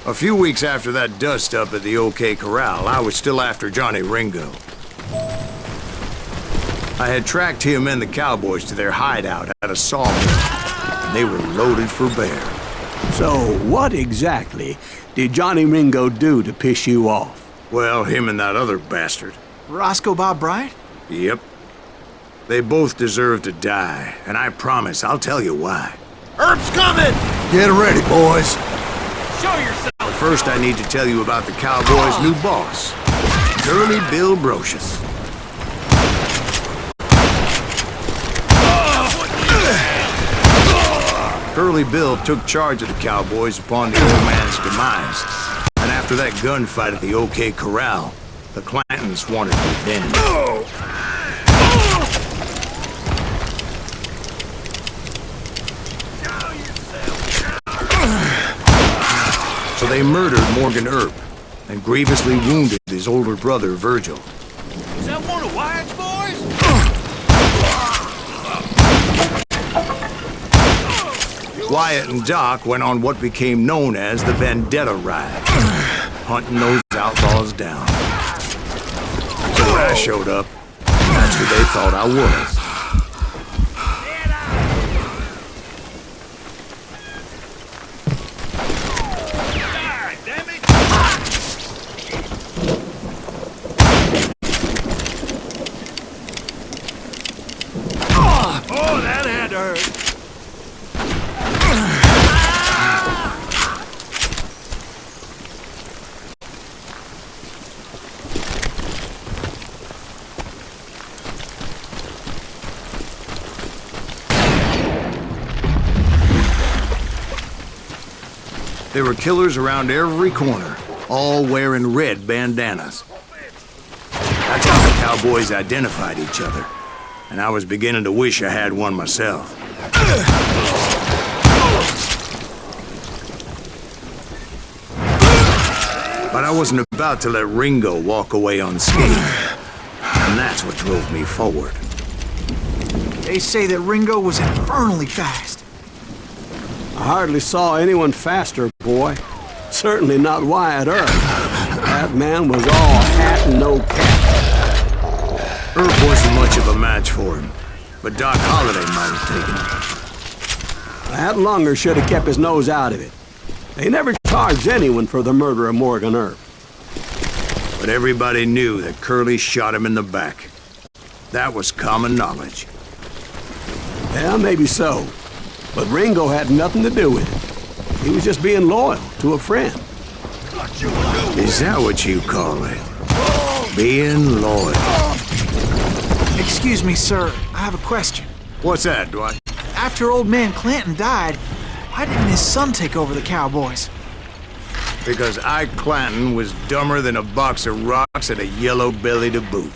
A few weeks after that dust-up at the OK Corral, I was still after Johnny Ringo. I had tracked him and the cowboys to their hideout at a sawmill, and they were loaded for bear. So, what exactly did Johnny Ringo do to piss you off? Well, him and that other bastard. Roscoe Bob Bryant? Yep. They both deserve to die, and I promise I'll tell you why. Herb's coming! Get ready, boys. Show yourself! First, I need to tell you about the Cowboys' new boss, Curly Bill Brocious. Curly Bill took charge of the Cowboys upon the old man's demise, and after that gunfight at the OK Corral, the Clantons wanted revenge. So they murdered Morgan Earp and grievously wounded his older brother, Virgil. Is that one of Wyatt's boys? Wyatt and Doc went on what became known as the Vendetta Ride, hunting those outlaws down. So when I showed up, that's who they thought I was. Oh, that had to hurt. There were killers around every corner, all wearing red bandanas. That's how the Cowboys identified each other, and I was beginning to wish I had one myself. But I wasn't about to let Ringo walk away unscathed, and that's what drove me forward. They say that Ringo was infernally fast. I hardly saw anyone faster, boy. Certainly not Wyatt Earp. That man was all hat and no cap. Earp wasn't much of a match for him, but Doc Holliday might have taken him. That Lunger should have kept his nose out of it. They never charged anyone for the murder of Morgan Earp. But everybody knew that Curly shot him in the back. That was common knowledge. Yeah, maybe so. But Ringo had nothing to do with it. He was just being loyal to a friend. Is that what you call it? Being loyal? Excuse me, sir. I have a question. What's that, Dwight? After old man Clanton died, why didn't his son take over the Cowboys? Because Ike Clanton was dumber than a box of rocks and a yellow belly to boot.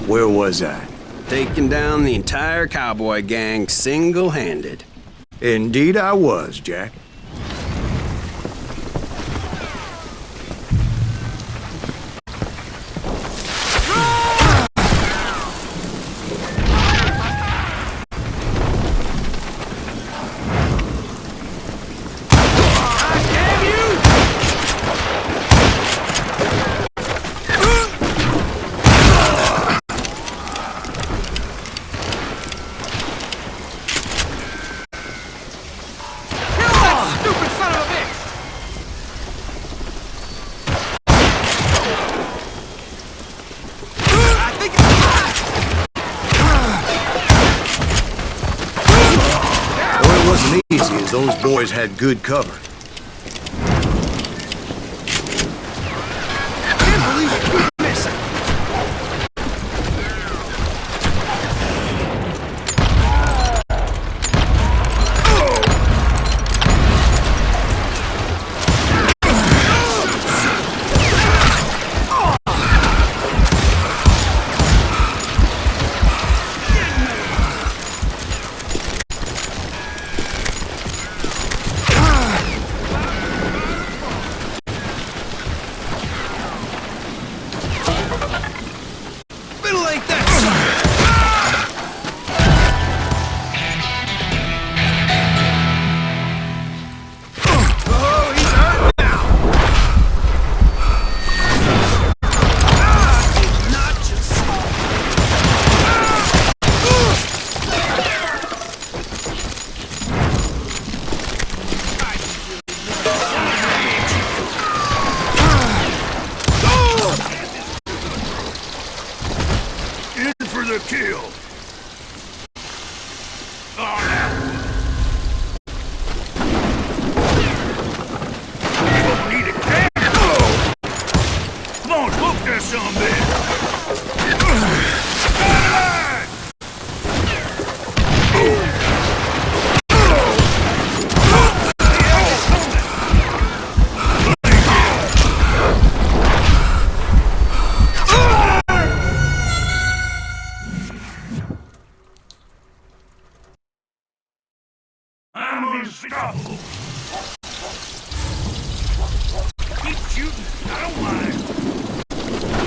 Where was I? Taking down the entire cowboy gang single-handed. Indeed I was, Jack. Easy as those boys had good cover. I can't believe you missed it. unstoppable. Keep shooting. I don't mind.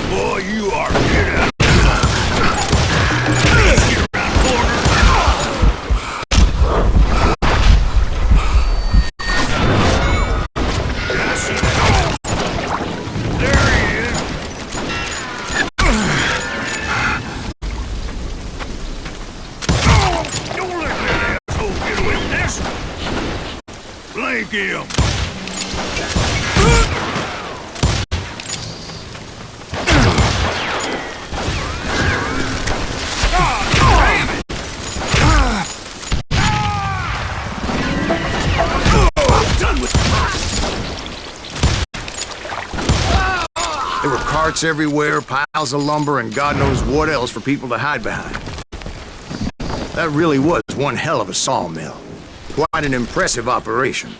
Boy, you are get out. Get around corner. There he is. Don't let that asshole get away with this. Blank him. There were carts everywhere, piles of lumber, and God knows what else for people to hide behind. That really was one hell of a sawmill. Quite an impressive operation.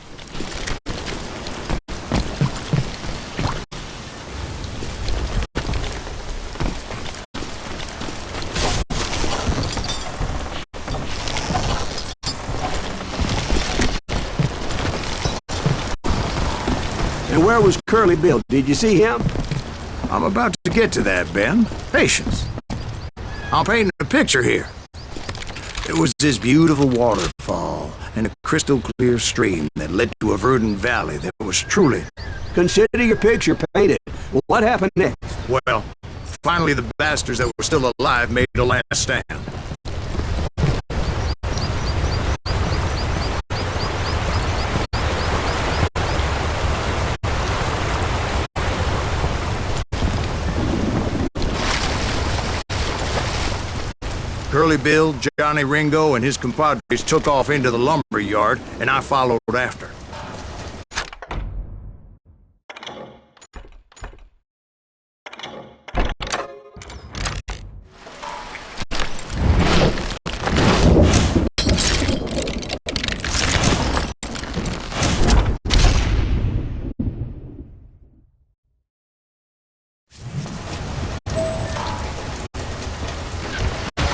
And where was Curly Bill? Did you see him? I'm about to get to that, Ben. Patience. I'll paint a picture here. There was this beautiful waterfall and a crystal clear stream that led to a verdant valley that was truly... Consider your picture painted. What happened next? Well, finally the bastards that were still alive made a last stand. Curly Bill, Johnny Ringo, and his compadres took off into the lumber yard, and I followed after.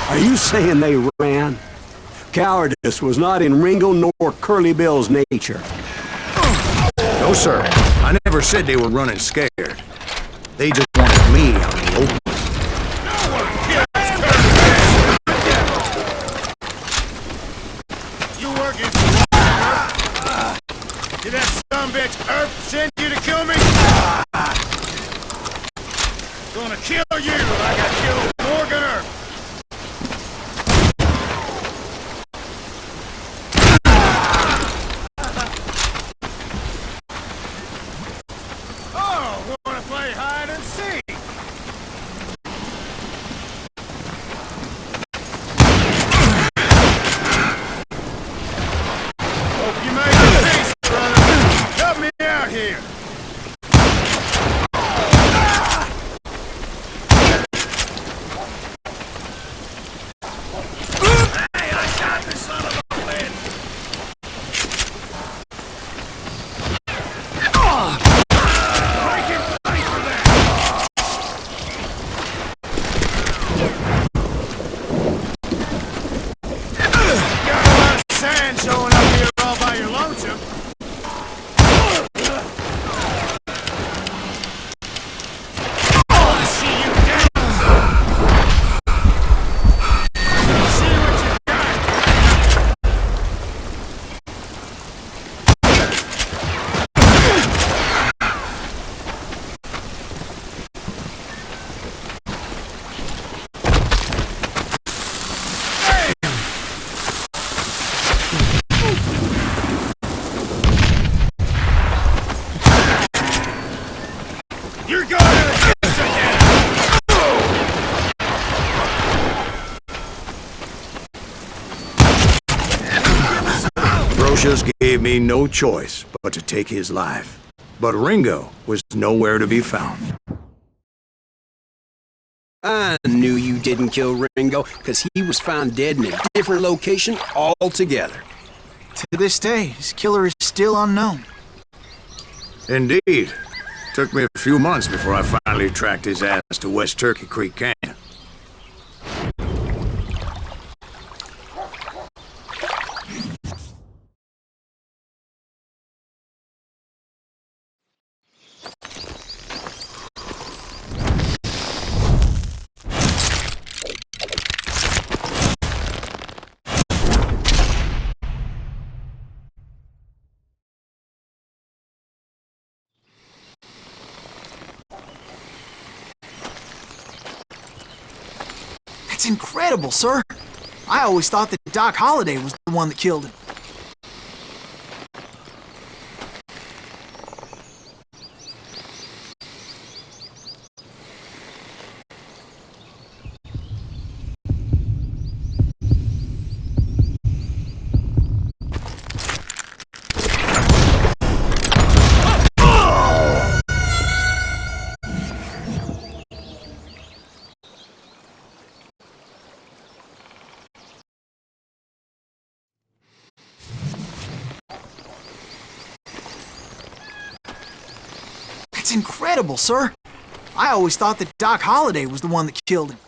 Are you saying they ran? Cowardice was not in Ringo nor Curly Bill's nature. No, sir. I never said they were running scared. They just wanted me out in the open. You working? Did that sumbitch Earp send you to kill me? Gonna kill you like I killed Morgan Earp. Oh, wanna play hide and seek? Hope you made your peace, brother. Help me out here. Hey, I shot the son of a bitch. Break his face for that. Got a lot of sand showing up here all by your lonesome. I see you down. See what you got. You're going to the kiss again! Brocious gave me no choice but to take his life. But Ringo was nowhere to be found. I knew you didn't kill Ringo, because he was found dead in a different location altogether. To this day, his killer is still unknown. Indeed. Took me a few months before I finally tracked his ass to West Turkey Creek Canyon. That's incredible, sir. I always thought that Doc Holliday was the one that killed him. That's incredible, sir. I always thought that Doc Holliday was the one that killed him.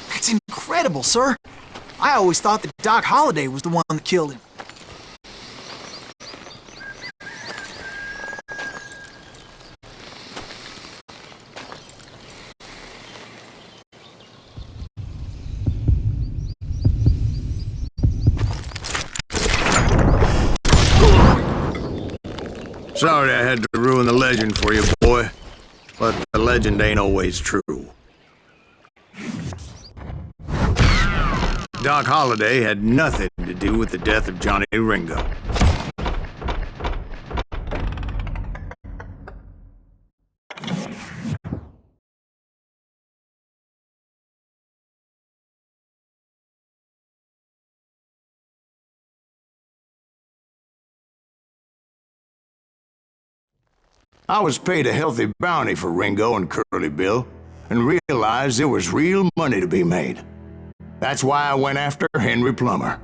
That's incredible, sir. I always thought that Doc Holliday was the one that killed him. Sorry I had to ruin the legend for you, boy. But the legend ain't always true. Doc Holliday had nothing to do with the death of Johnny Ringo. I was paid a healthy bounty for Ringo and Curly Bill, and realized there was real money to be made. That's why I went after Henry Plummer.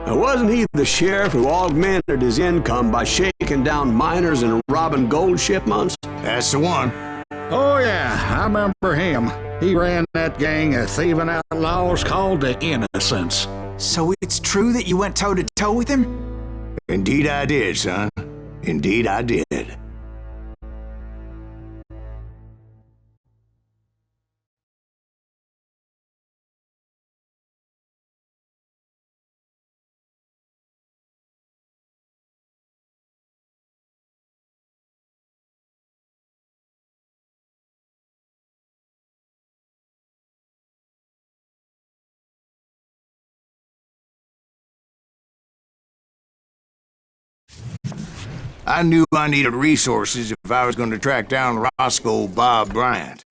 Now, wasn't he the sheriff who augmented his income by shaking down miners and robbing gold shipments? That's the one. Oh, yeah, I remember him. He ran that gang of thieving outlaws called the Innocents. So it's true that you went toe-to-toe with him? Indeed I did, son. Indeed I did. I knew I needed resources if I was going to track down Roscoe Bob Bryant.